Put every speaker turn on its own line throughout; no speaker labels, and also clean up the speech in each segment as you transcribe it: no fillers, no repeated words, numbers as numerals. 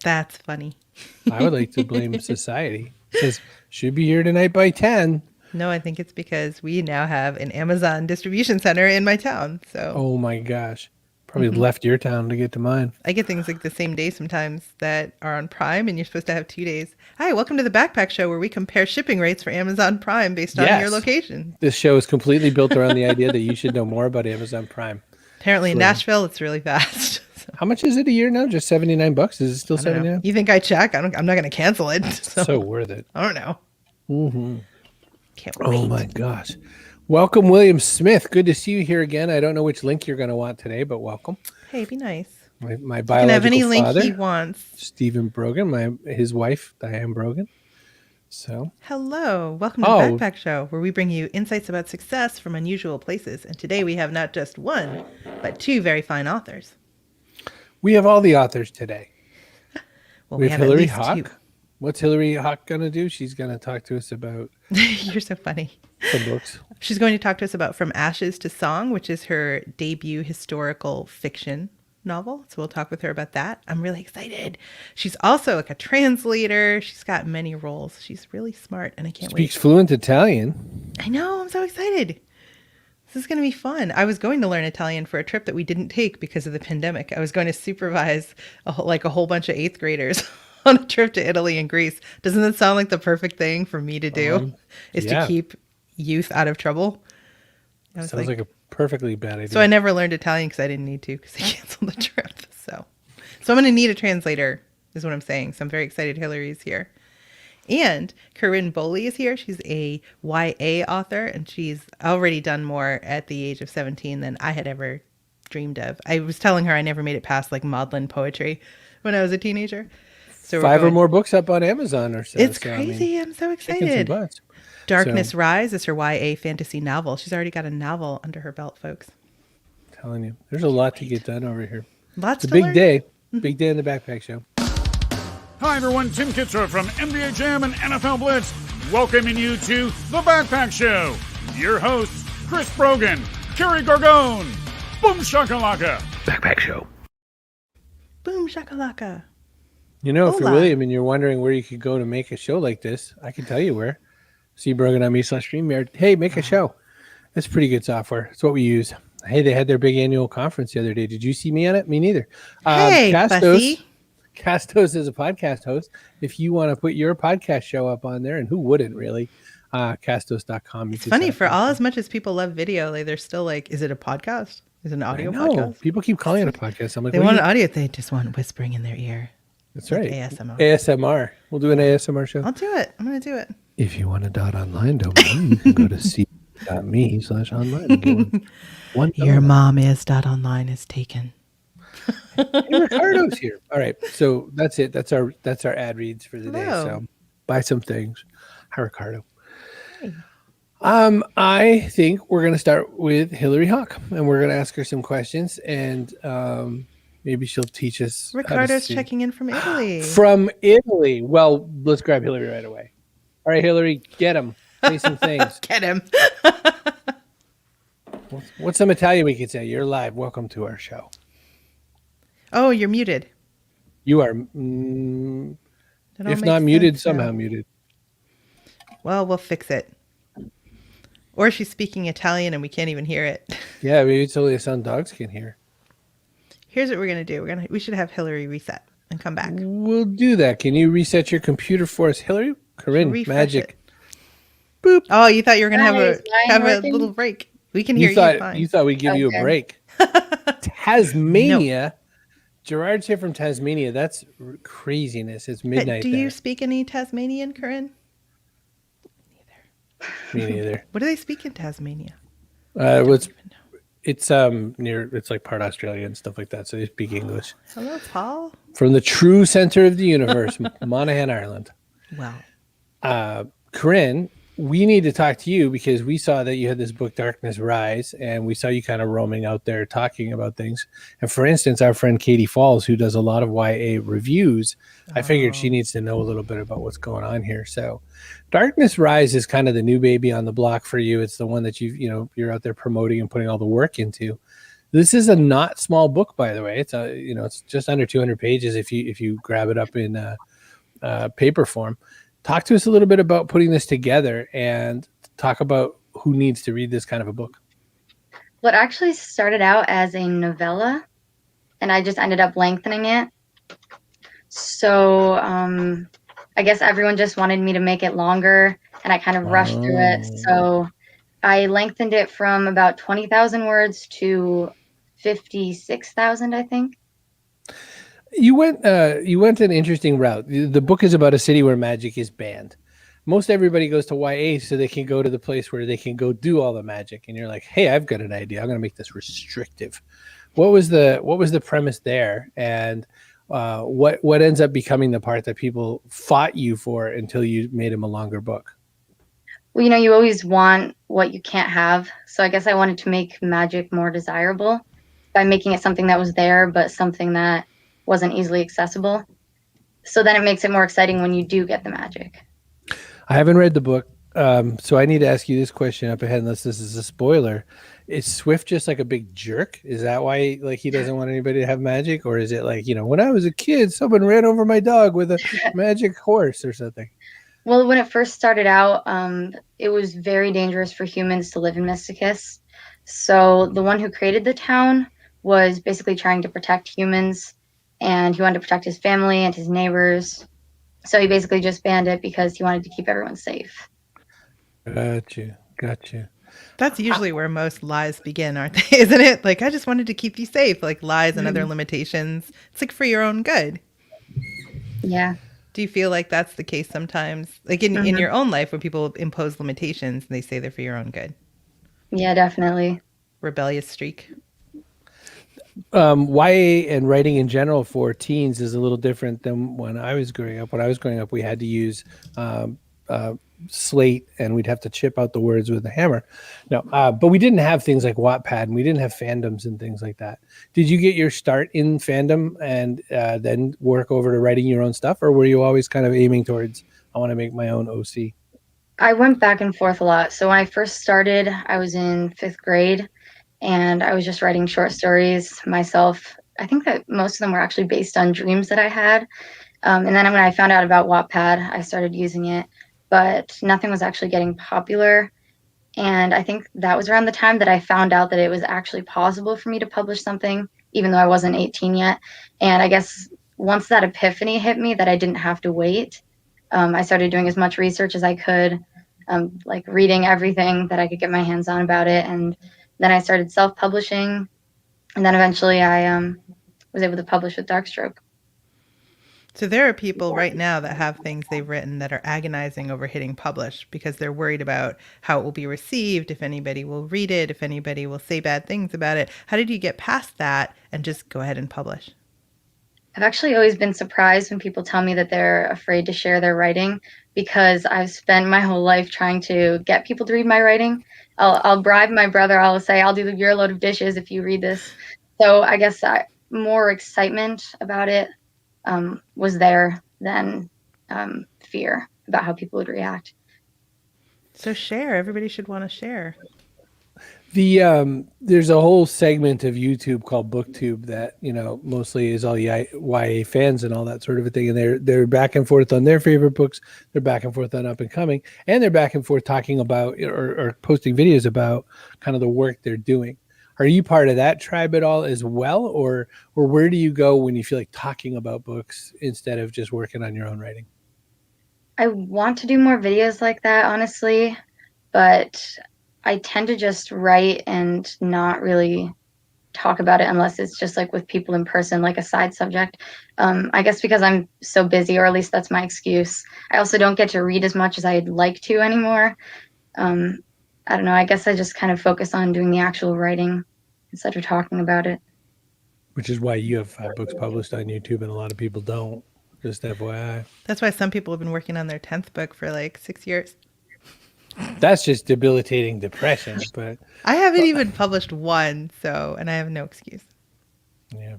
That's funny.
I would like to blame society. It says, should be here tonight by 10.
No, I think it's because we now have an Amazon distribution center in my town. So
Oh my gosh. Probably left your town to get to mine.
I get things like the same day sometimes that are on Prime, and you're supposed to have 2 days. Hi, welcome to the Backpack Show, where we compare shipping rates for Amazon Prime based on your location.
This show is completely built around the idea that you should know more about Amazon Prime.
Apparently in Nashville, it's really fast. So,
How much is it a year now? Just $79? Is it still
I don't know.
79?
You think I check? I'm not going to cancel it.
So worth it.
I don't know.
Mm-hmm.
Can't wait.
Oh my gosh. Welcome, William Smith. Good to see you here again. I don't know which link you're going to want today, but welcome.
Hey, be nice.
My
You can
biological
have any link
father,
he wants.
Stephen Brogan, his wife, Diane Brogan. So,
Hello. Welcome to the Backpack Show, where we bring you insights about success from unusual places. And today we have not just one, but two very fine authors.
We have all the authors today.
Well,
we have Hilary
Hauck.
Hauck. What's Hilary Hauck going to do? She's going to talk to us about
You're so funny.
some books.
She's going to talk to us about From Ashes to Song, which is her debut historical fiction novel. So we'll talk with her about that. I'm really excited. She's also like a translator. She's got many roles. She's really smart, and I can't wait.
Speaks fluent Italian.
I know. I'm so excited. This is going to be fun. I was going to learn Italian for a trip that we didn't take because of the pandemic. I was going to supervise a whole bunch of 8th graders on a trip to Italy and Greece. Doesn't that sound like the perfect thing for me to do? To keep youth out of trouble?
Sounds like a perfectly bad idea.
So I never learned Italian because I didn't need to, because I canceled the trip. So I'm going to need a translator, is what I'm saying. So I'm very excited Hilary's here. And Carynn Bohley is here. She's a YA author, and she's already done more at the age of 17 than I had ever dreamed of. I was telling her I never made it past like maudlin poetry when I was a teenager. So
5 or more books up on Amazon or so.
It's crazy. I'm so excited. Darkness Rise is her YA fantasy novel. She's already got a novel under her belt, folks.
I'm telling you, there's a lot to get done over here.
Lots
it's
to
a big
learn.
day. Big day in the Backpack Show.
Hi, everyone. Tim Kitzrow from NBA Jam and NFL Blitz, welcoming you to The Backpack Show. Your hosts, Chris Brogan, Carrie Gargone, Boom Shakalaka.
Backpack Show.
Boom Shakalaka.
You know, if you're William and you're wondering where you could go to make a show like this, I can tell you where. See Brogan.me/StreamYard. Hey, make a show. That's pretty good software. It's what we use. Hey, they had their big annual conference the other day. Did you see me on it? Me neither.
Hey,
Castos is a podcast host. If you want to put your podcast show up on there, and who wouldn't really, castos.com.
It's funny, for all as much as people love video, like they're still like, is it a podcast? Is it an audio podcast?
People keep calling it a podcast. I'm like,
they want an audio. They just want whispering in their ear.
That's right.
ASMR.
We'll do an ASMR show.
I'll do it. I'm going to do it.
If you want a .online domain, you can go to c.me/online.
Your mom is .online is taken.
Hey, Ricardo's here. All right, so that's it. That's our ad reads for the day. So buy some things. Hi, Ricardo.
Hey.
I think we're going to start with Hilary Hauck, and we're going to ask her some questions, and maybe she'll teach us.
Ricardo's checking in from Italy.
From Italy. Well, let's grab Hilary right away. All right, Hilary, get him. Say some things.
Get him.
What's some Italian we could say? You're live. Welcome to our show.
Oh, you're muted.
You are, if not muted, somehow muted.
Well, we'll fix it. Or she's speaking Italian and we can't even hear it.
Yeah, maybe it's only some dogs can hear.
Here's what we're gonna do. We should have Hilary reset and come back.
We'll do that. Can you reset your computer for us, Hilary? Carynn, magic.
Boop. Oh, you thought you were gonna have a little break. We can hear you fine.
You thought we'd give you a break. Tasmania. No. Gerard's here from Tasmania. That's craziness. It's midnight.
Do you speak any Tasmanian, Carynn?
Me neither.
What do they speak in Tasmania?
It's near. It's like part Australian and stuff like that. So they speak English.
Hello, Paul.
From the true center of the universe, Monaghan, Ireland.
Wow.
Carynn, we need to talk to you because we saw that you had this book, Darkness Rise, and we saw you kind of roaming out there talking about things. And for instance, our friend Katie Falls, who does a lot of YA reviews, I figured she needs to know a little bit about what's going on here. So Darkness Rise is kind of the new baby on the block for you. It's the one that you're out there promoting and putting all the work into. This is a not small book, by the way. It's it's just under 200 pages if you grab it up in paper form. Talk to us a little bit about putting this together and talk about who needs to read this kind of a book.
Well, it actually started out as a novella, and I just ended up lengthening it. So I guess everyone just wanted me to make it longer, and I kind of rushed through it. So I lengthened it from about 20,000 words to 56,000, I think.
You went an interesting route. The book is about a city where magic is banned. Most everybody goes to YA so they can go to the place where they can go do all the magic. And you're like, hey, I've got an idea. I'm going to make this restrictive. What was the premise there? And what ends up becoming the part that people fought you for until you made him a longer book?
Well, you always want what you can't have. So I guess I wanted to make magic more desirable by making it something that was there, but something that wasn't easily accessible. So then it makes it more exciting when you do get the magic.
I haven't read the book, so I need to ask you this question up ahead, unless this is a spoiler. Is Swift just like a big jerk? Is that why he doesn't want anybody to have magic? Or is it like, when I was a kid, someone ran over my dog with a magic horse or something?
Well, when it first started out, it was very dangerous for humans to live in Mysticus. So the one who created the town was basically trying to protect humans, and he wanted to protect his family and his neighbors. So he basically just banned it because he wanted to keep everyone safe.
Gotcha.
That's usually where most lies begin, aren't they? Isn't it? Like, I just wanted to keep you safe, like lies and other limitations. It's like for your own good.
Yeah.
Do you feel like that's the case sometimes? Like in your own life when people impose limitations and they say they're for your own good?
Yeah, definitely.
Rebellious streak.
YA and writing in general for teens is a little different than when I was growing up. When I was growing up, we had to use slate, and we'd have to chip out the words with a hammer. No, but we didn't have things like Wattpad, and we didn't have fandoms and things like that. Did you get your start in fandom and then work over to writing your own stuff, or were you always kind of aiming towards, I want to make my own OC?
I went back and forth a lot. So when I first started, I was in 5th grade, and I was just writing short stories myself. I think that most of them were actually based on dreams that I had. And then when I found out about Wattpad, I started using it, but nothing was actually getting popular. And I think that was around the time that I found out that it was actually possible for me to publish something, even though I wasn't 18 yet. And I guess once that epiphany hit me that I didn't have to wait, I started doing as much research as I could, like reading everything that I could get my hands on about it. And then I started self-publishing, and then eventually I was able to publish with Darkstroke.
So there are people right now that have things they've written that are agonizing over hitting publish because they're worried about how it will be received, if anybody will read it, if anybody will say bad things about it. How did you get past that and just go ahead and publish?
I've actually always been surprised when people tell me that they're afraid to share their writing, because I've spent my whole life trying to get people to read my writing. I'll bribe my brother. I'll say, I'll do your load of dishes if you read this. So I guess more excitement about it was there than fear about how people would react.
So share. Everybody should want to share.
There's a whole segment of YouTube called BookTube that mostly is all YA fans and all that sort of a thing, and they're back and forth on their favorite books. They're back and forth on up and coming, and they're back and forth talking about or posting videos about kind of the work they're doing. Are you part of that tribe at all as well, or where do you go when you feel like talking about books instead of just working on your own writing?
I want to do more videos like that, honestly, but I tend to just write and not really talk about it unless it's just like with people in person, like a side subject. I guess because I'm so busy, or at least that's my excuse. I also don't get to read as much as I'd like to anymore. I don't know. I guess I just kind of focus on doing the actual writing instead of talking about it.
Which is why you have 5 books published on YouTube and a lot of people don't. Just FYI.
That's why some people have been working on their 10th book for like 6 years.
That's just debilitating depression, but
I haven't even published one, and I have no excuse.
Yeah.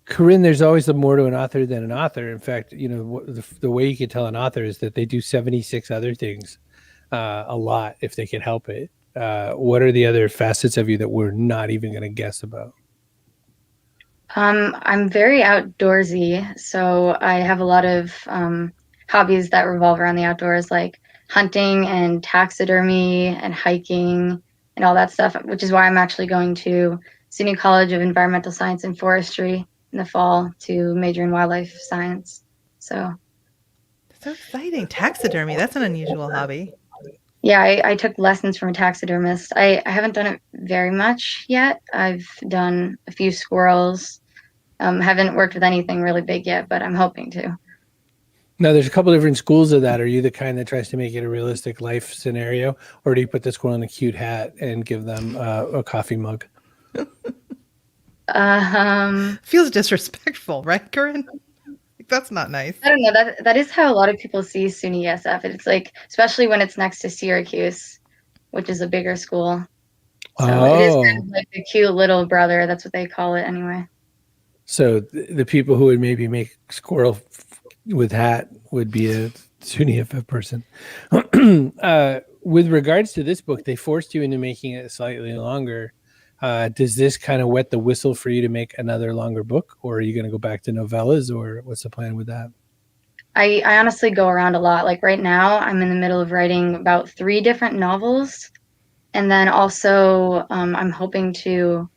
Carynn, there's always more to an author than an author. In fact, the way you can tell an author is that they do 76 other things a lot if they can help it. what are the other facets of you that we're not even going to guess about?
I'm very outdoorsy, so I have a lot of hobbies that revolve around the outdoors, like hunting and taxidermy and hiking and all that stuff, which is why I'm actually going to SUNY College of Environmental Science and Forestry in the fall to major in wildlife science. So,
So exciting. Taxidermy. That's an unusual hobby.
yeah, I took lessons from a taxidermist. I haven't done it very much yet. I've done a few squirrels. Haven't worked with anything really big yet, but I'm hoping to.
Now, there's a couple different schools of that. Are you the kind that tries to make it a realistic life scenario, or do you put the squirrel in a cute hat and give them a coffee mug?
Feels disrespectful, right, Carynn? That's not nice.
I don't know. That is how a lot of people see SUNY SF. It's like, especially when it's next to Syracuse, which is a bigger school. So it is kind of like the cute little brother. That's what they call it anyway.
So the people who would maybe make squirrel with hat would be a SUNY FF person. With regards to this book, they forced you into making it slightly longer. Does this kind of wet the whistle for you to make another longer book, or are you going to go back to novellas, or what's the plan with that?
I honestly go around a lot. Like right now, I'm in the middle of writing about 3 different novels. And then also I'm hoping to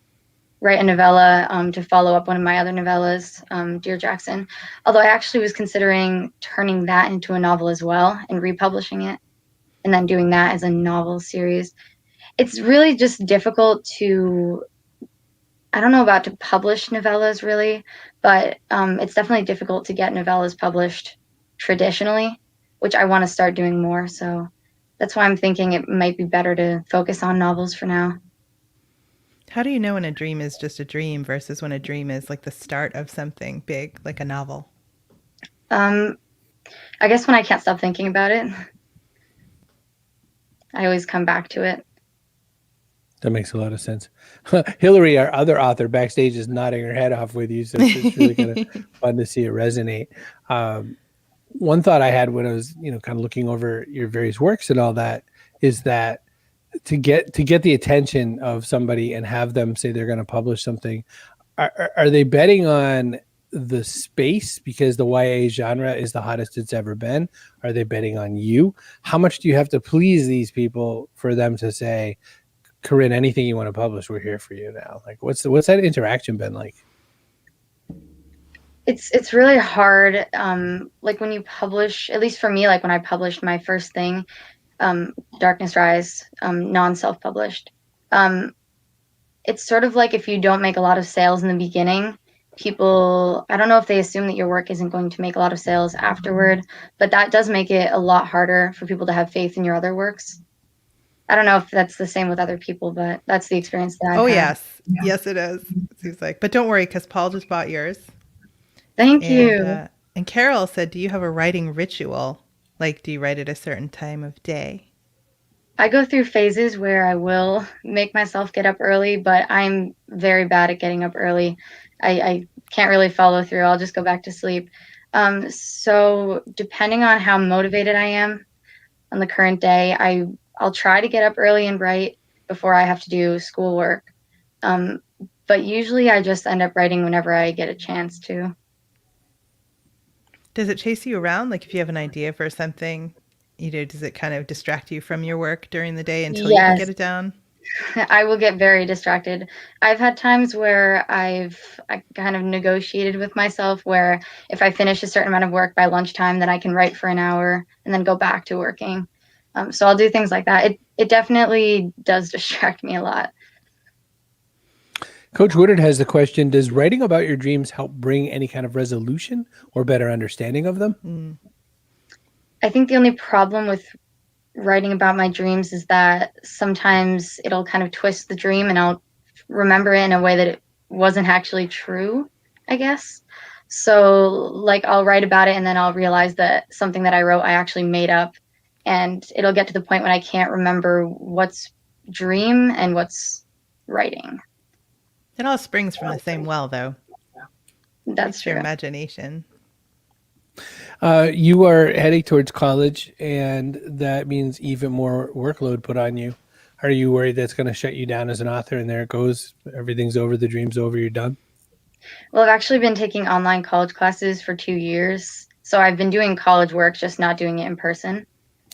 write a novella to follow up one of my other novellas, Dear Jackson. Although I actually was considering turning that into a novel as well and republishing it and then doing that as a novel series. It's really just difficult to, I don't know about to publish novellas really, but it's definitely difficult to get novellas published traditionally, which I want to start doing more. So that's why I'm thinking it might be better to focus on novels for now.
How do you know when a dream is just a dream versus when a dream is like the start of something big, like a novel?
I guess when I can't stop thinking about it, I always come back to it.
That makes a lot of sense. Hilary, our other author, backstage is nodding her head off with you, so it's really kind of fun to see it resonate. One thought I had when I was, kind of looking over your various works and all that is that to get the attention of somebody and have them say they're going to publish something, are they betting on the space because the YA genre is the hottest it's ever been? Are they betting on you? How much do you have to please these people for them to say, Carynn, anything you want to publish, we're here for you now? Like, what's that interaction been like?
It's really hard. Like when you publish, at least for me, like when I published my first thing, Darkness Rise, non-self-published. It's sort of like if you don't make a lot of sales in the beginning, people, I don't know if they assume that your work isn't going to make a lot of sales afterward, but that does make it a lot harder for people to have faith in your other works. I don't know if that's the same with other people, but that's the experience that I've had.
Yes. Yeah. Yes, it is. It seems like. But don't worry, because Paul just bought yours.
Thank you.
And Carol said, do you have a writing ritual? Like, do you write at a certain time of day?
I go through phases where I will make myself get up early, but I'm very bad at getting up early. I can't really follow through. I'll just go back to sleep. So depending on how motivated I am on the current day, I'll try to get up early and write before I have to do schoolwork. But usually I just end up writing whenever I get a chance to.
Does it chase you around? Like if you have an idea for something, does it kind of distract you from your work during the day until you can get it down?
I will get very distracted. I've had times where I kind of negotiated with myself where if I finish a certain amount of work by lunchtime, then I can write for an hour and then go back to working. So I'll do things like that. It definitely does distract me a lot.
Coach Woodard has the question, does writing about your dreams help bring any kind of resolution or better understanding of them?
I think the only problem with writing about my dreams is that sometimes it'll kind of twist the dream and I'll remember it in a way that it wasn't actually true, I guess. So like I'll write about it and then I'll realize that something that I wrote I actually made up, and it'll get to the point when I can't remember what's dream and what's writing.
It all springs from the same well, though.
That's true.
Your imagination.
You are heading towards college, and that means even more workload put on you. Are you worried that's going to shut you down as an author and there it goes? Everything's over. The dream's over. You're done.
Well, I've actually been taking online college classes for 2 years. So I've been doing college work, just not doing it in person.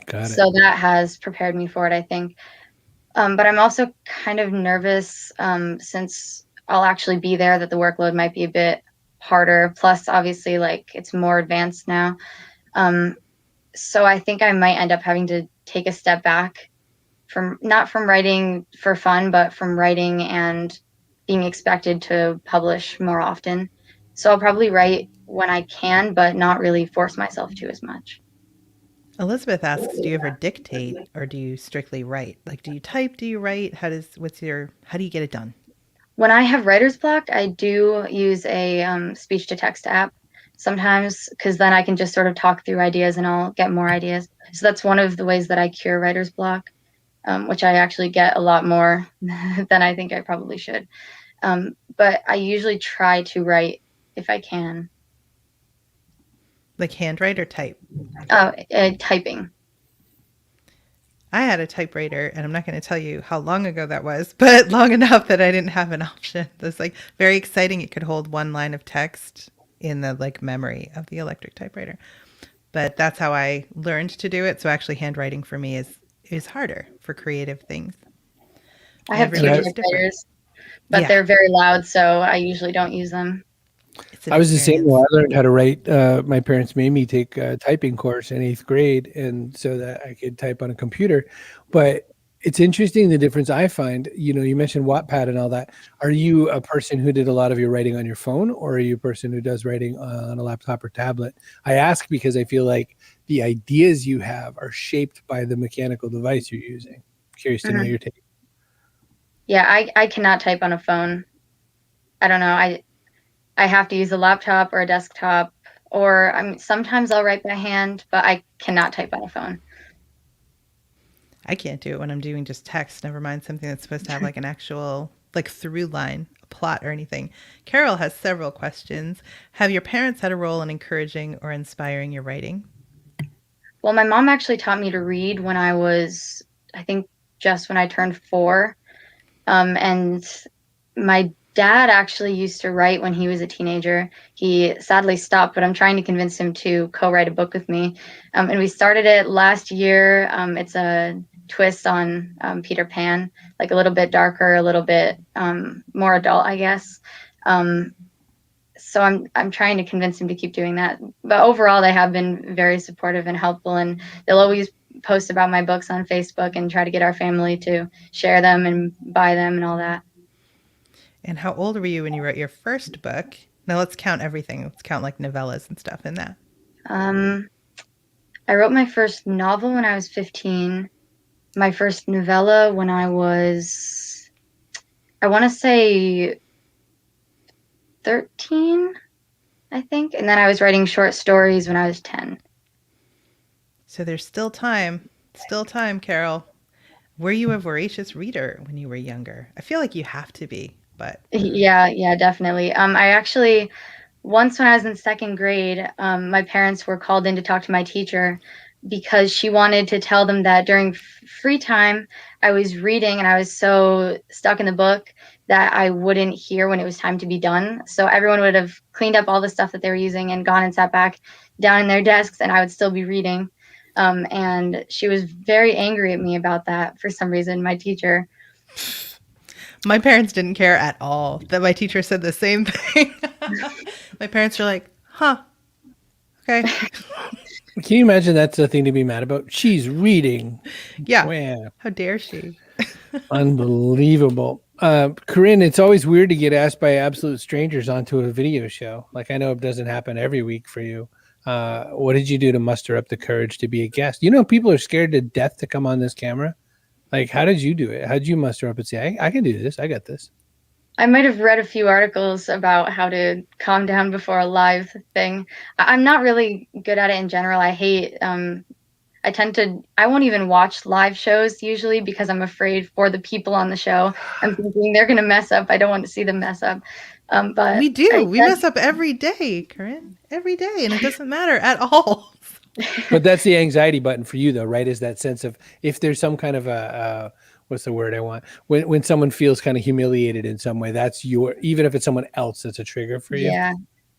Got it.
So that has prepared me for it, I think. But I'm also kind of nervous since I'll actually be there, that the workload might be a bit harder. Plus, obviously, like, it's more advanced now. So I think I might end up having to take a step back from, not from writing for fun, but from writing and being expected to publish more often. So I'll probably write when I can, but not really force myself to as much.
Elizabeth asks, do you ever dictate or do you strictly write? Like, do you type? Do you write? How do you get it done?
When I have writer's block, I do use a speech to text app sometimes, because then I can just sort of talk through ideas and I'll get more ideas. So that's one of the ways that I cure writer's block, which I actually get a lot more than I think I probably should. But I usually try to write if I can.
Like handwrite or type?
Typing.
I had a typewriter, and I'm not going to tell you how long ago that was, but long enough that I didn't have an option. That's like very exciting. It could hold one line of text in the like memory of the electric typewriter. But that's how I learned to do it. So actually handwriting for me is harder for creative things.
I have two typewriters, but they're very loud, so I usually don't use them.
I was the same way. I learned how to write. My parents made me take a typing course in 8th grade, and so that I could type on a computer. But it's interesting the difference I find. You know, you mentioned Wattpad and all that. Are you a person who did a lot of your writing on your phone, or are you a person who does writing on a laptop or tablet? I ask because I feel like the ideas you have are shaped by the mechanical device you're using. I'm curious to know your take.
Yeah, I cannot type on a phone. I don't know. I have to use a laptop or a desktop, or sometimes I'll write by hand, but I cannot type on a phone.
I can't do it when I'm doing just text, never mind something that's supposed to have like an actual like through line, a plot or anything. Carol has several questions. Have your parents had a role in encouraging or inspiring your writing?
Well, my mom actually taught me to read when I was, I think, just when I turned 4. And my dad actually used to write when he was a teenager. He sadly stopped, but I'm trying to convince him to co-write a book with me. And we started it last year. It's a twist on Peter Pan, like a little bit darker, a little bit more adult, I guess. So I'm trying to convince him to keep doing that. But overall, they have been very supportive and helpful, and they'll always post about my books on Facebook and try to get our family to share them and buy them and all that.
And how old were you when you wrote your first book? Now let's count everything. Let's count like novellas and stuff in that.
I wrote my first novel when I was 15. My first novella when I was, I want to say 13, I think. And then I was writing short stories when I was 10.
So there's still time. Still time, Carol. Were you a voracious reader when you were younger? I feel like you have to be. But
yeah, definitely. I actually, once when I was in 2nd grade, my parents were called in to talk to my teacher because she wanted to tell them that during free time I was reading and I was so stuck in the book that I wouldn't hear when it was time to be done. So everyone would have cleaned up all the stuff that they were using and gone and sat back down in their desks, and I would still be reading. And she was very angry at me about that for some reason, my teacher.
My parents didn't care at all that my teacher said the same thing. My parents were like, huh, okay.
Can you imagine that's the thing to be mad about? She's reading.
Yeah.
Wow.
How dare she?
Unbelievable. Carynn, it's always weird to get asked by absolute strangers onto a video show. Like, I know it doesn't happen every week for you. What did you do to muster up the courage to be a guest? You know, people are scared to death to come on this camera. Like, how did you do it? How did you muster up and say, I can do this. I got this.
I might have read a few articles about how to calm down before a live thing. I'm not really good at it in general. I hate, I won't even watch live shows usually because I'm afraid for the people on the show. I'm thinking they're going to mess up. I don't want to see them mess up. But
we do. We mess up every day, Carynn. Every day. And it doesn't matter at all.
But that's the anxiety button for you, though, right? Is that sense of if there's some kind of what's the word I want? When someone feels kind of humiliated in some way, that's even if it's someone else, that's a trigger for you.
Yeah.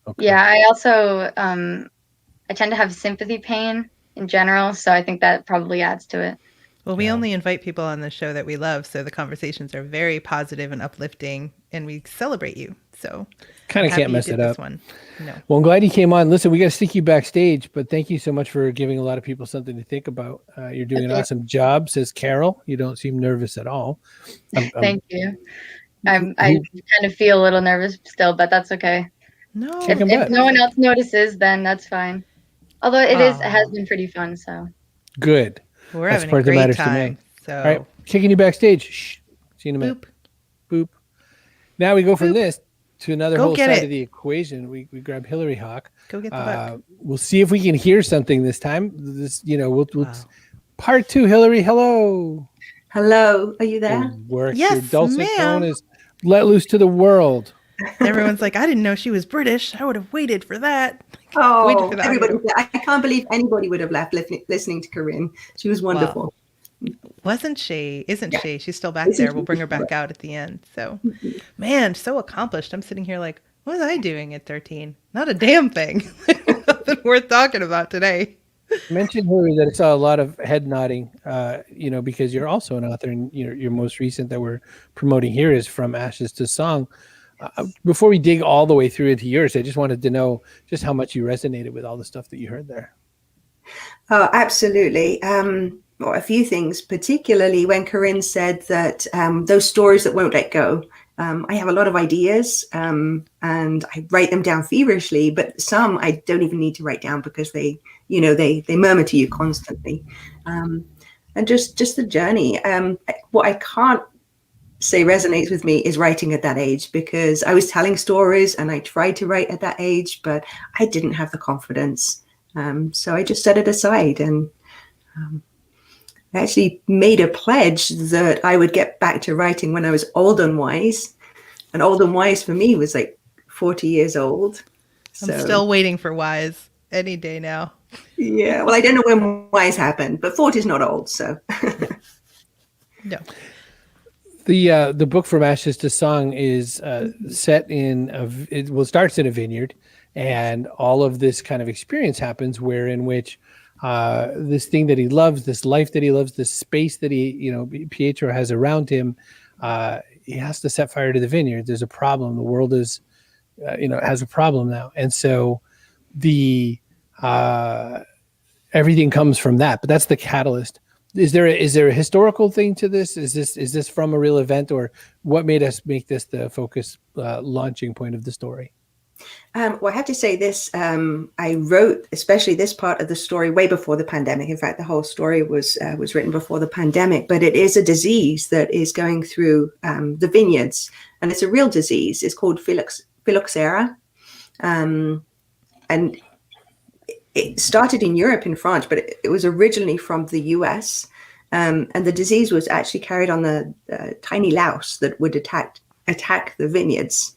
Okay.
Yeah. I also, I tend to have sympathy pain in general. So I think that probably adds to it.
Well, we only invite people on the show that we love, so the conversations are very positive and uplifting, and we celebrate you. So
Kind of can't mess it up.
This one. No.
Well, I'm glad you came on. Listen, we got to stick you backstage, but thank you so much for giving a lot of people something to think about. You're doing an awesome job, says Carol. You don't seem nervous at all.
Thank you. I kind of feel a little nervous still, but that's okay.
No.
If no one else notices, then that's fine. Although it has been pretty fun. So
good.
We're having a great time. So.
All right, kicking you backstage. Shh. See you in a minute. Boop. Now we go from this to another whole side of the equation. We grab Hilary Hauck.
Go get the book.
We'll see if we can hear something this time. We'll part 2. Hilary, hello.
Hello. Are you there?
Yes,
your dulcet
ma'am.
tone is let loose to the world.
Everyone's like, I didn't know she was British. I would have waited for that.
Oh, everybody! I can't believe anybody would have left listening to Carynn. She was wonderful.
Wow. Wasn't she? Isn't she? She's still back there. We'll bring her back out at the end. So, man, so accomplished. I'm sitting here like, what was I doing at 13? Not a damn thing. Nothing worth talking about today.
Mention, Hilary, that I saw a lot of head nodding, because you're also an author, and your most recent that we're promoting here is From Ashes to Song. Before we dig all the way through into yours, I just wanted to know just how much you resonated with all the stuff that you heard there.
Oh, absolutely. Well, a few things, particularly when Carynn said that those stories that won't let go. I have a lot of ideas and I write them down feverishly, but some I don't even need to write down because they murmur to you constantly. And just the journey. What I can't say resonates with me is writing at that age, because I was telling stories and I tried to write at that age, but I didn't have the confidence. So I just set it aside, and I actually made a pledge that I would get back to writing when I was old and wise. And old and wise for me was like 40 years old.
I'm still waiting for wise any day now.
Yeah, well, I don't know when wise happened, but 40 is not old, so.
No.
The book From Ashes to Song is set in starts in a vineyard, and all of this kind of experience happens in which this thing that he loves, this life that he loves, this space that Pietro has around him, he has to set fire to the vineyard. There's a problem. The world is, has a problem now, and so everything comes from that. But that's the catalyst. Is there a historical thing to this? Is this from a real event, or what made us make this the focus launching point of the story?
Well, I have to say this. I wrote especially this part of the story way before the pandemic. In fact, the whole story was written before the pandemic. But it is a disease that is going through the vineyards, and it's a real disease. It's called phylloxera, and it started in Europe, in France, but it was originally from the US. And the disease was actually carried on the tiny louse that would attack the vineyards.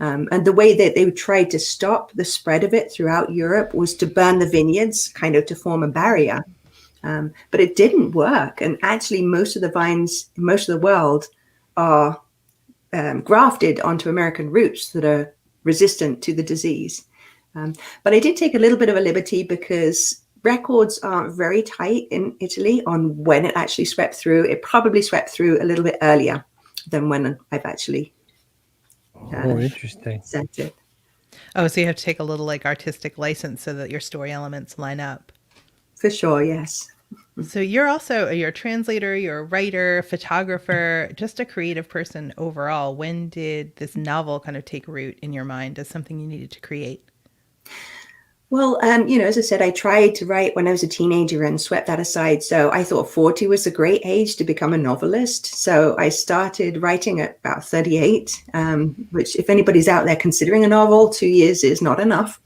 And the way that they tried to stop the spread of it throughout Europe was to burn the vineyards, kind of to form a barrier. But it didn't work. And actually, most of the vines in most of the world are grafted onto American roots that are resistant to the disease. But I did take a little bit of a liberty because records aren't very tight in Italy on when it actually swept through. It probably swept through a little bit earlier than when I've actually
interesting.
sent it.
Oh, so you have to take a little artistic license so that your story elements line up.
For sure, yes.
So you're a translator, you're a writer, photographer, just a creative person overall. When did this novel kind of take root in your mind as something you needed to create?
Well, as I said, I tried to write when I was a teenager and swept that aside. So I thought 40 was a great age to become a novelist. So I started writing at about 38, which if anybody's out there considering a novel, 2 years is not enough.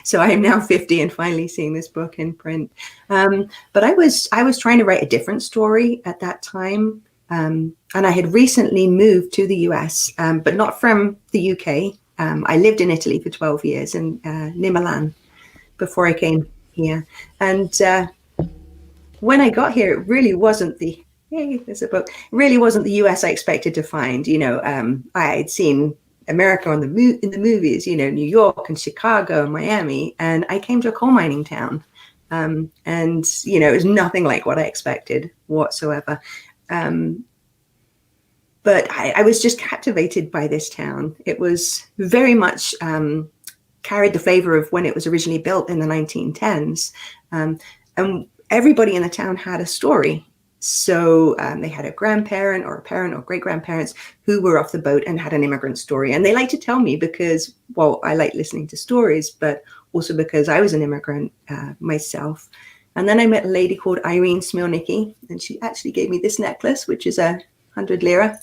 So I am now 50 and finally seeing this book in print. But I was trying to write a different story at that time. And I had recently moved to the US, but not from the UK. I lived in Italy for 12 years and near Milan before I came here. And when I got here, it really wasn't the hey, there's a book. It really wasn't the US I expected to find. I had seen America in the movies, New York and Chicago and Miami, and I came to a coal mining town. And, it was nothing like what I expected whatsoever. But I was just captivated by this town. It was very much carried the flavor of when it was originally built in the 1910s. And everybody in the town had a story. So they had a grandparent or a parent or great-grandparents who were off the boat and had an immigrant story. And they like to tell me because, well, I like listening to stories, but also because I was an immigrant myself. And then I met a lady called Irene Smilnicki, and she actually gave me this necklace, which is 100 lira.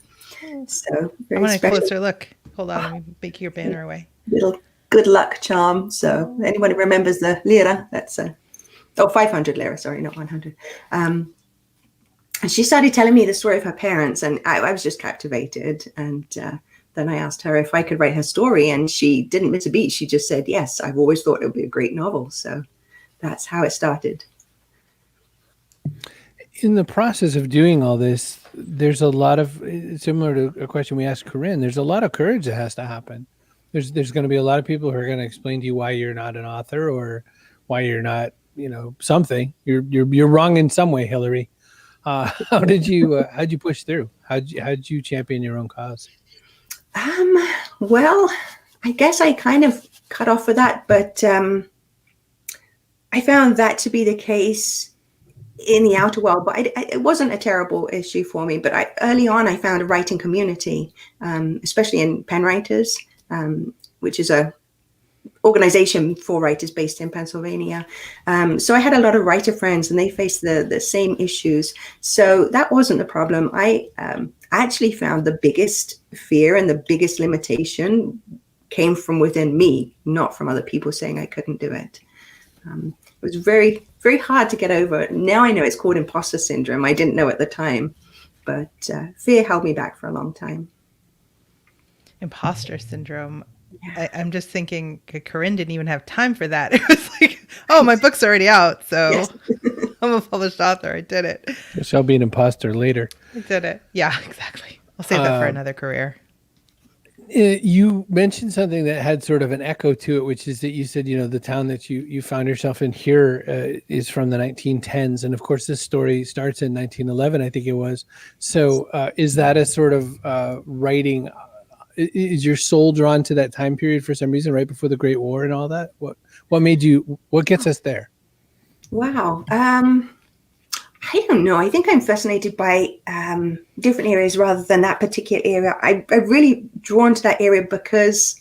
So
I want a closer look. Hold on, let me make your banner away.
Little good luck charm. So anyone who remembers the lira, that's 500 lira, sorry, not 100. And she started telling me the story of her parents, and I was just captivated. And then I asked her if I could write her story, and she didn't miss a beat. She just said, yes, I've always thought it would be a great novel. So that's how it started.
In the process of doing all this, there's a lot of, similar to a question we asked Carynn, there's a lot of courage that has to happen. There's going to be a lot of people who are going to explain to you why you're not an author or why you're not, something. You're wrong in some way, Hilary. How did you push through? How'd you champion your own cause?
Well, I guess I kind of cut off for that, but I found that to be the case in the outer world, but it wasn't a terrible issue for me. But early on, I found a writing community, especially in pen writers, which is a organization for writers based in Pennsylvania. So I had a lot of writer friends, and they faced the same issues. So that wasn't the problem. I actually found the biggest fear and the biggest limitation came from within me, not from other people saying I couldn't do it. It was very, very hard to get over. Now I know it's called imposter syndrome. I didn't know at the time, but fear held me back for a long time.
Imposter syndrome. Yeah. I'm just thinking Carynn didn't even have time for that. It was like, oh, my book's already out, so yes. I'm a published author. I did it.
So I'll be an imposter later.
I did it. Yeah, exactly. I'll save that for another career.
You mentioned something that had sort of an echo to it, which is that you said, the town that you found yourself in here is from the 1910s. And of course, this story starts in 1911, I think it was. So is that a sort of writing? Is your soul drawn to that time period for some reason, right before the Great War and all that? What gets us there?
Wow. I don't know. I think I'm fascinated by different areas rather than that particular area. I'm really drawn to that area because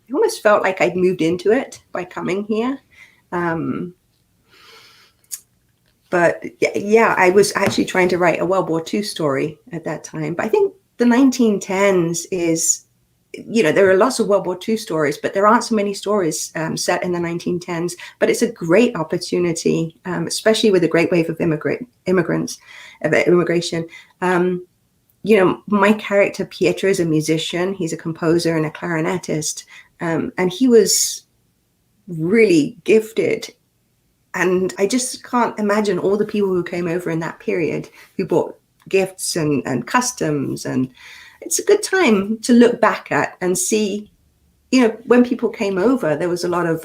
I almost felt like I'd moved into it by coming here. But yeah, I was actually trying to write a World War II story at that time. But I think the 1910s is, there are lots of World War II stories, but there aren't so many stories set in the 1910s. But it's a great opportunity, especially with a great wave of immigration. My character Pietro is a musician. He's a composer and a clarinetist, and he was really gifted. And I just can't imagine all the people who came over in that period who brought gifts and customs, and it's a good time to look back at and see, when people came over, there was a lot of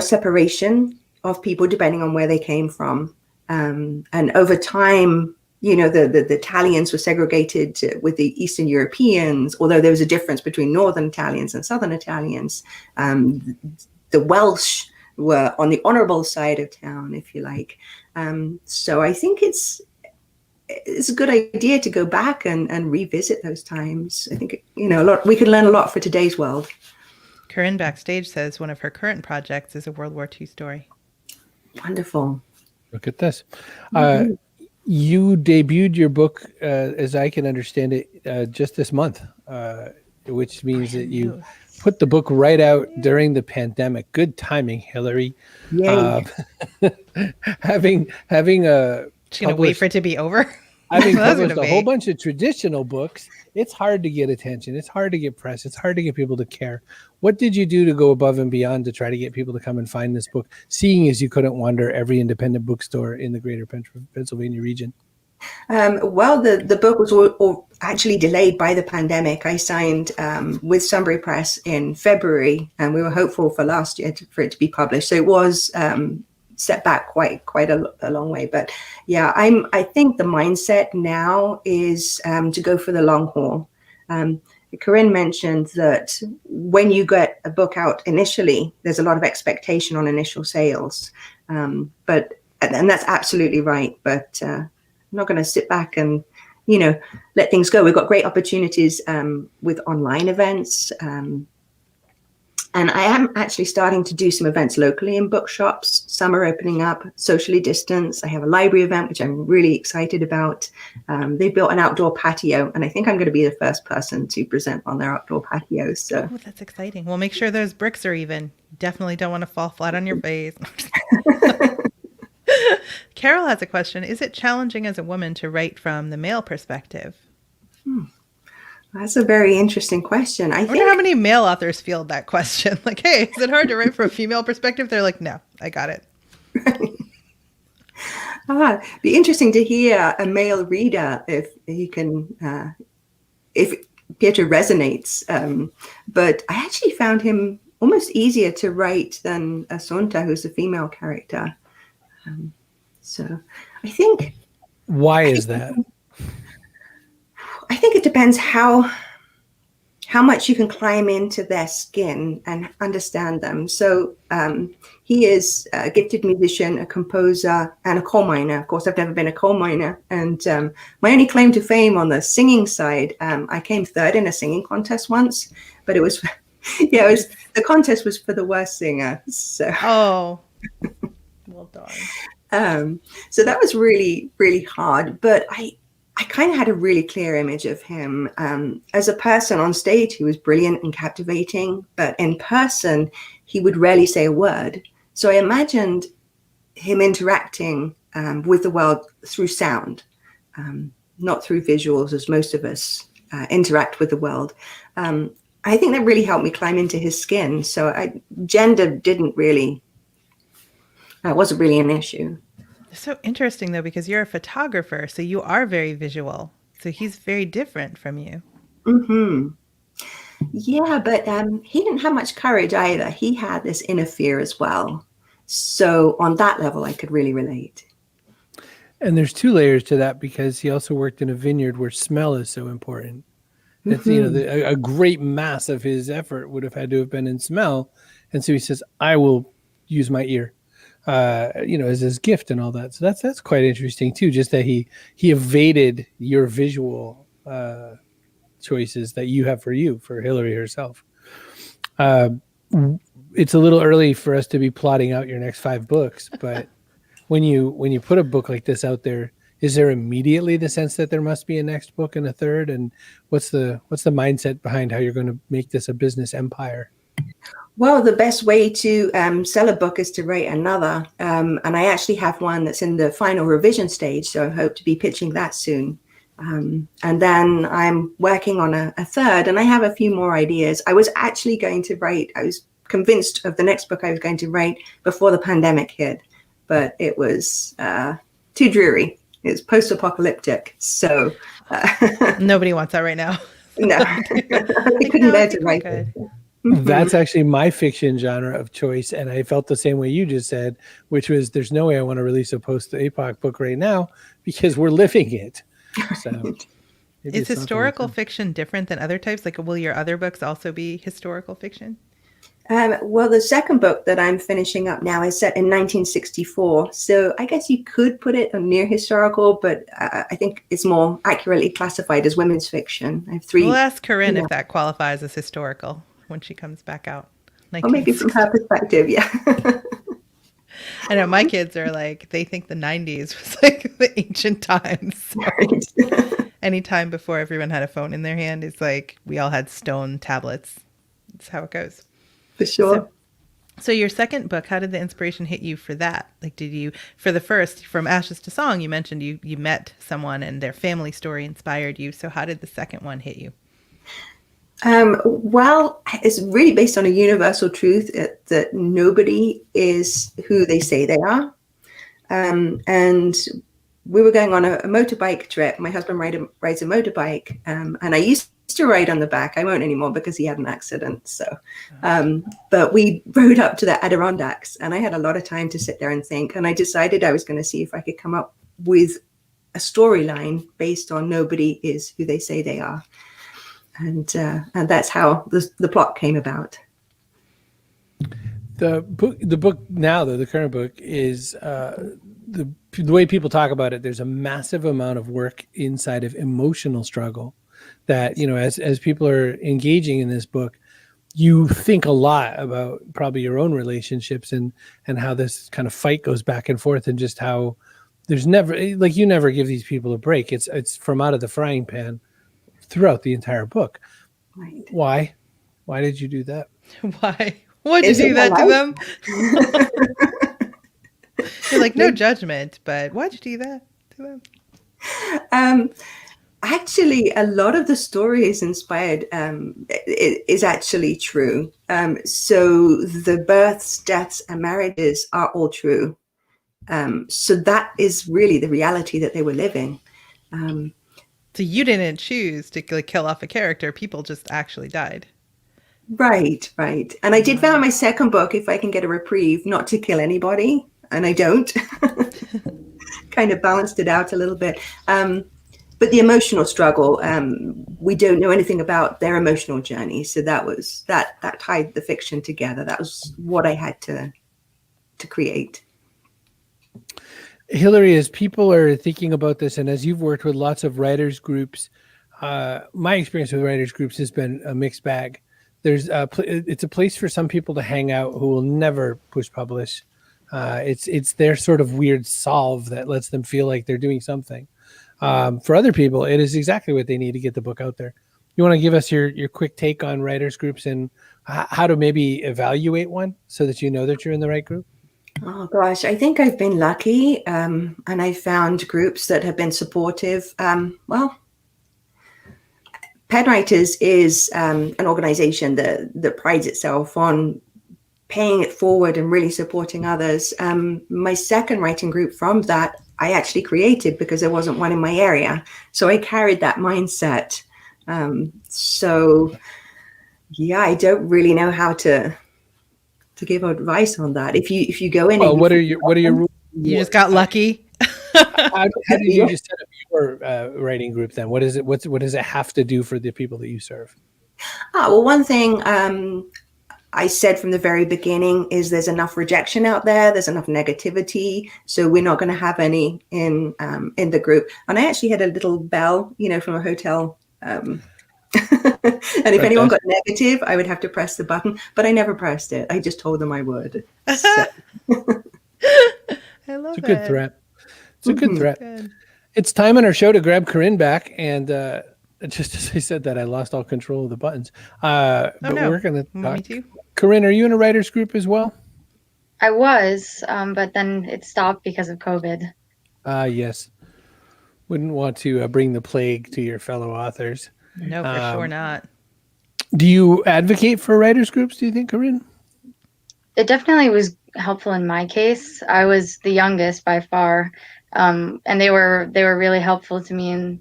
separation of people depending on where they came from, and over time, the Italians were segregated with the Eastern Europeans, although there was a difference between Northern Italians and Southern Italians. The Welsh were on the honorable side of town, if you like. So I think it's a good idea to go back and revisit those times. I think, we could learn a lot for today's world.
Carynn backstage says one of her current projects is a World War II story.
Wonderful.
Look at this. You debuted your book, as I can understand it, just this month, which means that you put the book right out during the pandemic. Good timing, Hilary.
Yay.
She's going to wait for it to be over?
Having
That's
published
gonna
a whole
be-
bunch of traditional books, it's hard to get attention. It's hard to get press. It's hard to get people to care. What did you do to go above and beyond to try to get people to come and find this book, seeing as you couldn't wander every independent bookstore in the greater Pennsylvania region?
Well, the book was actually delayed by the pandemic. I signed with Sunbury Press in February, and we were hopeful for last year for it to be published. So it was set back quite a long way. But yeah, I think the mindset now is to go for the long haul. Carynn mentioned that when you get a book out initially, there's a lot of expectation on initial sales. And that's absolutely right. But I'm not going to sit back and, let things go. We've got great opportunities with online events. And I am actually starting to do some events locally in bookshops. Some are opening up socially distanced. I have a library event, which I'm really excited about. They built an outdoor patio, and I think I'm going to be the first person to present on their outdoor patio. So
that's exciting. Well, make sure those bricks are even. Definitely don't want to fall flat on your face. Carol has a question. Is it challenging as a woman to write from the male perspective?
That's a very interesting question. I
wonder how many male authors field that question. Like, hey, is it hard to write from a female perspective? They're like, no, I got it.
Be interesting to hear a male reader if he can, if Pietro resonates. But I actually found him almost easier to write than Assunta, who's a female character. So I think.
Why is that?
I think it depends how much you can climb into their skin and understand them. So he is a gifted musician, a composer, and a coal miner. Of course, I've never been a coal miner. And my only claim to fame on the singing side, I came third in a singing contest once, but it was, the contest was for the worst singer. So.
Oh, well done.
So that was really, really hard. But I kind of had a really clear image of him as a person. On stage, he was brilliant and captivating, but in person, he would rarely say a word. So I imagined him interacting with the world through sound, not through visuals, as most of us interact with the world. I think that really helped me climb into his skin. So gender wasn't really an issue.
It's so interesting, though, because you're a photographer, so you are very visual. So he's very different from you.
Mm-hmm. Yeah, but he didn't have much courage either. He had this inner fear as well. So on that level, I could really relate. And
there's two layers to that, because he also worked in a vineyard where smell is so important. It's, a great mass of his effort would have had to have been in smell. And so he says, I will use my ear. As his gift and all that. So that's quite interesting too. Just that he evaded your visual choices that you have for Hilary herself. It's a little early for us to be plotting out your next 5 books, but when you put a book like this out there, is there immediately the sense that there must be a next book and a third? And what's the mindset behind how you're going to make this a business empire?
Well, the best way to sell a book is to write another. And I actually have one that's in the final revision stage, so I hope to be pitching that soon. And then I'm working on a third, and I have a few more ideas. I was actually going to write, I was convinced of the next book I was going to write before the pandemic hit, but it was too dreary. It was post-apocalyptic. So
nobody wants that right now.
No, I couldn't bear to write it.
That's actually my fiction genre of choice, and I felt the same way you just said, which was there's no way I want to release a post-apoc book right now because we're living it. So,
is historical fiction different than other types? Like, will your other books also be historical fiction?
Well, the second book that I'm finishing up now is set in 1964. So I guess you could put it near historical, but I think it's more accurately classified as women's fiction. I have 3.
We'll ask Carynn if that qualifies as historical when she comes back out.
Or maybe from her perspective, yeah.
I know my kids are like, they think the 90s was like the ancient times. So
Right.
any time before everyone had a phone in their hand, it's like we all had stone tablets. That's how it goes.
For sure.
So your second book, how did the inspiration hit you for that? Like, did you, for the first, From Ashes to Song, you mentioned you met someone and their family story inspired you. So how did the second one hit you?
Well, it's really based on a universal truth that nobody is who they say they are. And we were going on a motorbike trip. My husband rides a motorbike, and I used to ride on the back. I won't anymore because he had an accident. So, but we rode up to the Adirondacks, and I had a lot of time to sit there and think. And I decided I was going to see if I could come up with a storyline based on nobody is who they say they are, and that's how the plot came about.
The book now, though, the current book is the way people talk about it. There's a massive amount of work inside of emotional struggle that, as people are engaging in this book, you think a lot about probably your own relationships and how this kind of fight goes back and forth, and just how there's never, like, you never give these people a break. It's from out of the frying pan throughout the entire book.
Right.
Why did you do that?
Why? Why'd you do that to them? You're like, no judgment, but why'd you do that to them?
Actually, a lot of the story is inspired, is actually true. So the births, deaths, and marriages are all true. So that is really the reality that they were living.
So you didn't choose to kill off a character. People just actually died.
Right. And I did vow in my second book, if I can get a reprieve, not to kill anybody. And I don't. Kind of balanced it out a little bit. But the emotional struggle, we don't know anything about their emotional journey. So that tied the fiction together. That was what I had to create.
Hilary, as people are thinking about this, and as you've worked with lots of writers groups, my experience with writers groups has been a mixed bag. It's a place for some people to hang out who will never push publish. It's their sort of weird solve that lets them feel like they're doing something. For other people, it is exactly what they need to get the book out there. You want to give us your quick take on writers groups and how to maybe evaluate one so that you know that you're in the right group?
Oh gosh, I think I've been lucky, and I found groups that have been supportive. Well, Pen Writers is an organization that prides itself on paying it forward and really supporting others. My second writing group from that, I actually created because there wasn't one in my area. So I carried that mindset. So yeah, I don't really know how to give advice on that. If you go in,
well, what are your rules?
You just got lucky.
How did you just set up your writing group then? What is it? What does it have to do for the people that you serve?
Well, one thing I said from the very beginning is there's enough rejection out there. There's enough negativity. So we're not going to have any in the group. And I actually had a little bell, from a hotel. And if anyone got negative, I would have to press the button. But I never pressed it. I just told them I would. So.
I love
It's a good threat. It's a good threat.
Good.
It's time on our show to grab Carynn back. And just as I said that, I lost all control of the buttons. But we're going to talk.
Me too.
Carynn, are you in a writer's group as well?
I was, but then it stopped because of COVID.
Yes. Wouldn't want to bring the plague to your fellow authors.
No, for sure not.
Do you advocate for writers groups, do you think, Carynn?
It definitely was helpful in my case. I was the youngest by far, and they were really helpful to me.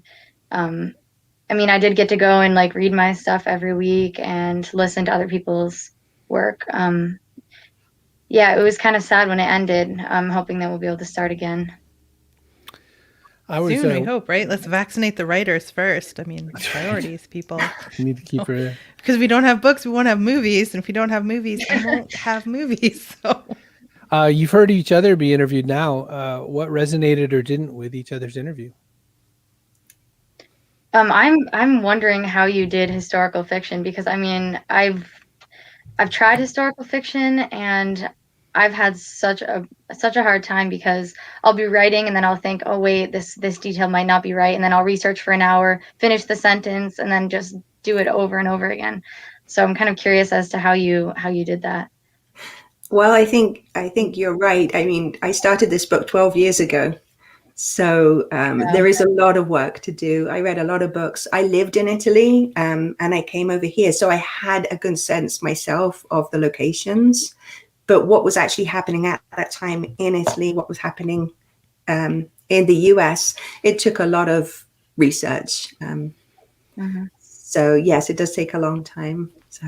And I did get to go and read my stuff every week and listen to other people's work. It was kind of sad when it ended. I'm hoping that we'll be able to start again.
Soon, we hope, right? Let's vaccinate the writers first. Priorities, people.
You need to keep her.
Because if we don't have books, we won't have movies. And if we don't have movies, we won't have movies. So.
You've heard each other be interviewed now. What resonated or didn't with each other's interview?
I'm wondering how you did historical fiction, because I've tried historical fiction and I've had such a hard time, because I'll be writing and then I'll think, oh wait, this detail might not be right, and then I'll research for an hour, finish the sentence, and then just do it over and over again. So I'm kind of curious as to how you did that.
Well, I think you're right. I mean, I started this book 12 years ago. So there is a lot of work to do. I read a lot of books. I lived in Italy and I came over here. So I had a good sense myself of the locations. But what was actually happening at that time in Italy, what was happening in the US, it took a lot of research. So, yes, it does take a long time. So,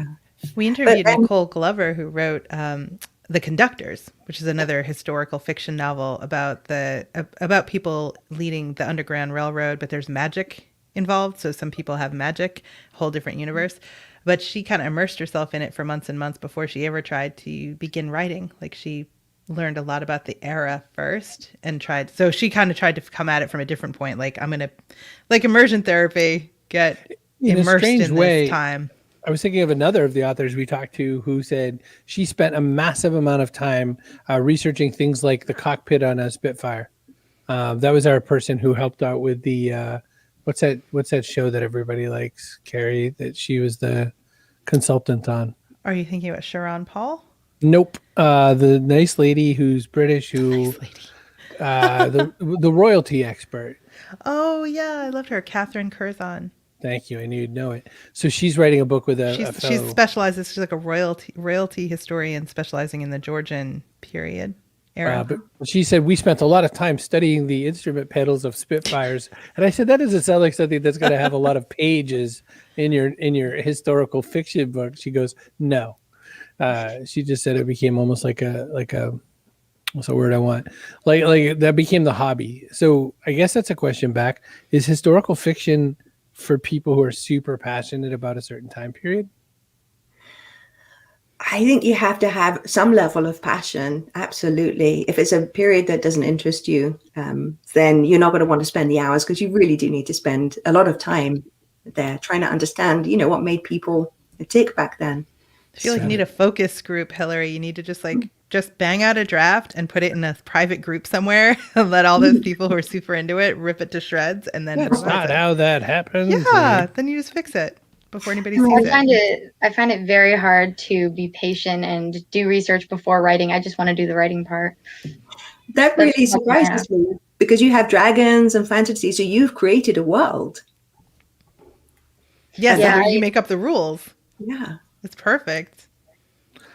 We
but
interviewed Nicole Glover, who wrote The Conductors, which is another historical fiction novel about people leading the Underground Railroad, but there's magic involved. So some people have magic, a whole different universe. But she kind of immersed herself in it for months and months before she ever tried to begin writing. Like she learned a lot about the era first and tried. So she kind of tried to come at it from a different point. Like I'm going to, like immersion therapy, get
In a
immersed
strange
in
way,
this time.
I was thinking of another of the authors we talked to who said she spent a massive amount of time researching things like the cockpit on a Spitfire. That was our person who helped out with the what's that show that everybody likes, Carrie, that she was the consultant on.
Are you thinking about Sharon Paul?
Nope. The nice lady who's British who the royalty expert.
Oh yeah, I loved her, Catherine Curzon.
Thank you. I knew you'd know it. So she's writing a book with a
She
fellow.
specializes. She's like a royalty historian specializing in the Georgian period era.
But she said we spent a lot of time studying the instrument pedals of Spitfires, and I said that doesn't sound like something that's going to have a lot of pages in your historical fiction book. She goes, no. She just said it became almost like a what's the word I want? Like that became the hobby. So I guess that's a question back. Is historical fiction for people who are super passionate about a certain time period?
I think you have to have some level of passion. Absolutely. If it's a period that doesn't interest you, then you're not going to want to spend the hours, because you really do need to spend a lot of time there trying to understand, what made people tick back then.
I feel like you need a focus group, Hilary. You need to just bang out a draft and put it in a private group somewhere and let all those people who are super into it rip it to shreds and then
That's not how that happens.
Yeah, then you just fix it before anybody sees
I find it very hard to be patient and do research before writing. I just want to do the writing part.
That really surprises me, because you have dragons and fantasy, so you've created a world.
Yes, yeah, you make up the rules.
Yeah.
It's perfect.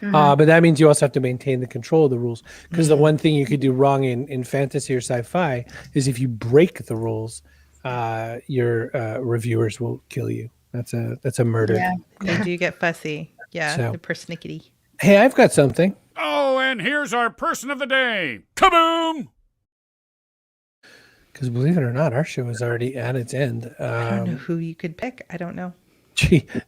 But that means you also have to maintain the control of the rules, because the one thing you could do wrong in fantasy or sci-fi is if you break the rules, your reviewers will kill you. That's a murder.
Yeah, they do get fussy. Yeah,
so,
they're persnickety.
Hey, I've got something.
Oh, and here's our person of the day. Kaboom!
Because believe it or not, our show is already at its end.
I don't know who you could pick. I don't know.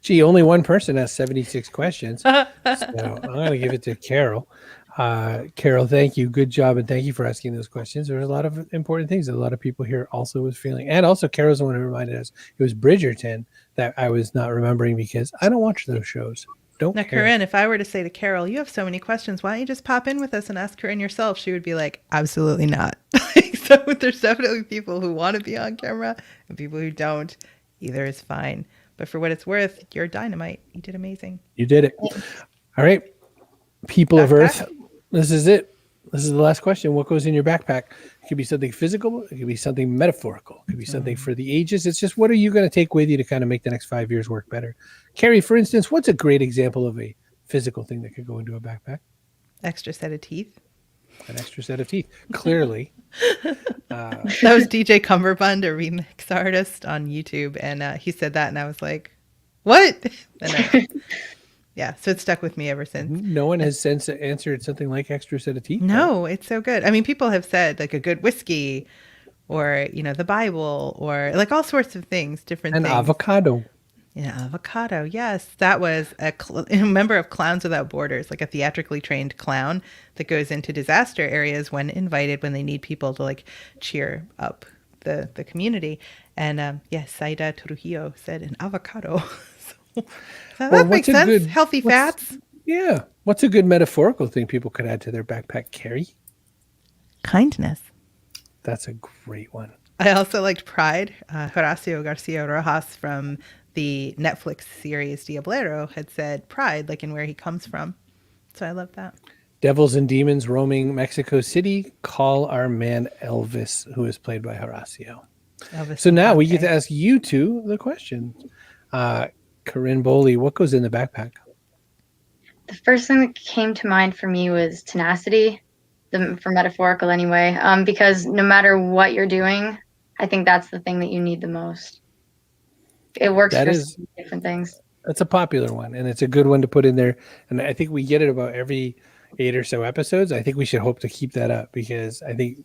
Gee, only one person has 76 questions. So I'm going to give it to Carol. Carol, thank you. Good job. And thank you for asking those questions. There's a lot of important things that a lot of people here also was feeling. And also Carol's the one who reminded us it was Bridgerton that I was not remembering, because I don't watch those shows. Now,
Carynn, if I were to say to Carol, you have so many questions, why don't you just pop in with us and ask Carynn yourself? She would be like, absolutely not. So there's definitely people who want to be on camera and people who don't. Either is fine. But for what it's worth, you're dynamite. You did amazing.
You did it. All right. People of Earth, this is it. This is the last question. What goes in your backpack? It could be something physical. It could be something metaphorical. It could be something for the ages. It's just, what are you going to take with you to kind of make the next 5 years work better? Carrie, for instance, what's a great example of a physical thing that could go into a backpack?
Extra set of teeth.
An extra set of teeth. Clearly.
That was DJ Cumberbund, a remix artist on YouTube. And he said that, and I was like, what? And yeah, so it's stuck with me ever since.
No one has since answered something like extra set of teeth.
No, it's so good. I mean, people have said like a good whiskey, or, the Bible, or like all sorts of things, different things.
An avocado.
Yeah, avocado. Yes, that was a member of Clowns Without Borders, like a theatrically trained clown that goes into disaster areas when invited, when they need people to like cheer up the community. And yes, Saida Trujillo said an avocado. So that makes sense. Healthy fats.
Yeah. What's a good metaphorical thing people could add to their backpack, Carrie?
Kindness.
That's a great one.
I also liked Pride. Horacio Garcia Rojas from the Netflix series Diablero had said pride, like in where he comes from. So I love that.
Devils and demons roaming Mexico City. Call our man Elvis, who is played by Horacio.
Elvis
So
and
now we
Hauck.
get to ask you two the question. Carynn, Bohley, what goes in the backpack?
The first thing that came to mind for me was tenacity, for metaphorical anyway, because no matter what you're doing, I think that's the thing that you need the most. It works
That
for
is-
so many different things.
That's a popular one, and it's a good one to put in there. And I think we get it about every 8 or so episodes. I think we should hope to keep that up because I think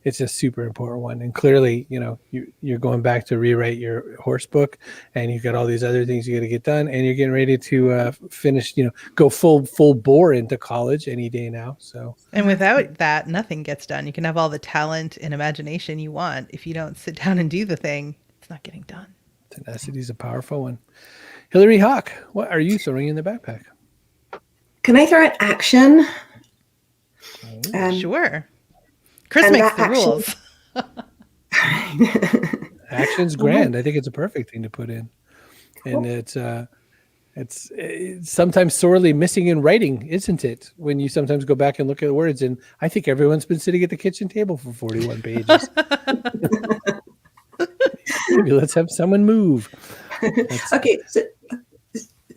it's a super important one. And clearly, you're going back to rewrite your horse book, and you've got all these other things you got to get done, and you're getting ready to finish. Go full bore into college any day now. So,
And without that, nothing gets done. You can have all the talent and imagination you want. If you don't sit down and do the thing, it's not getting done.
tenacity is a powerful one. Hilary, Hauck, what are you throwing in the backpack?
Can I throw out action?
Sure. Chris
and
makes
that
the
action-
rules.
Action's grand. I think it's a perfect thing to put in, and it's sometimes sorely missing in writing, isn't it? When you sometimes go back and look at the words, and I think everyone's been sitting at the kitchen table for 41 pages. Maybe let's have someone move.
Okay,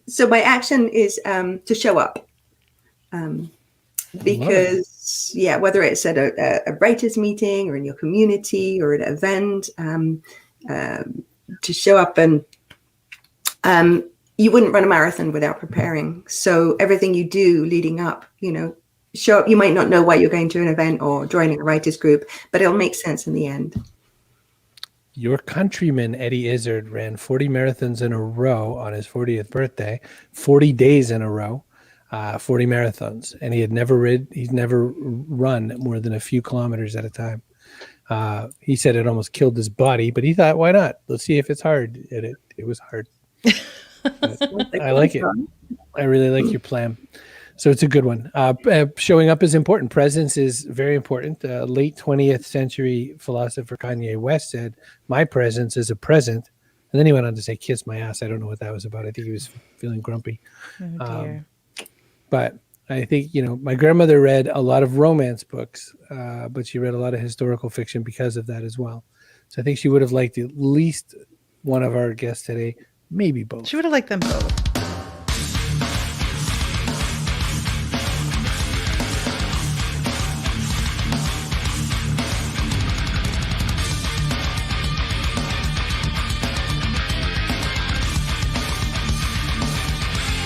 so my action is to show up. Because whether it's at a writers meeting or in your community or at an event, to show up, and you wouldn't run a marathon without preparing. So everything you do leading up, show up. You might not know why you're going to an event or joining a writers group, but it'll make sense in the end.
Your countryman, Eddie Izzard, ran 40 marathons in a row on his 40th birthday, 40 days in a row, 40 marathons. And he's never run more than a few kilometers at a time. He said it almost killed his body, but he thought, why not? Let's see if it's hard. And it was hard. I like it. I really like your plan. So it's a good one. Showing up is important. Presence is very important. Late 20th century philosopher Kanye West said, my presence is a present. And then he went on to say, kiss my ass. I don't know what that was about. I think he was feeling grumpy.
Oh, dear.
But I think, my grandmother read a lot of romance books, but she read a lot of historical fiction because of that as well. So I think she would have liked at least one of our guests today, maybe both.
She would have liked them both.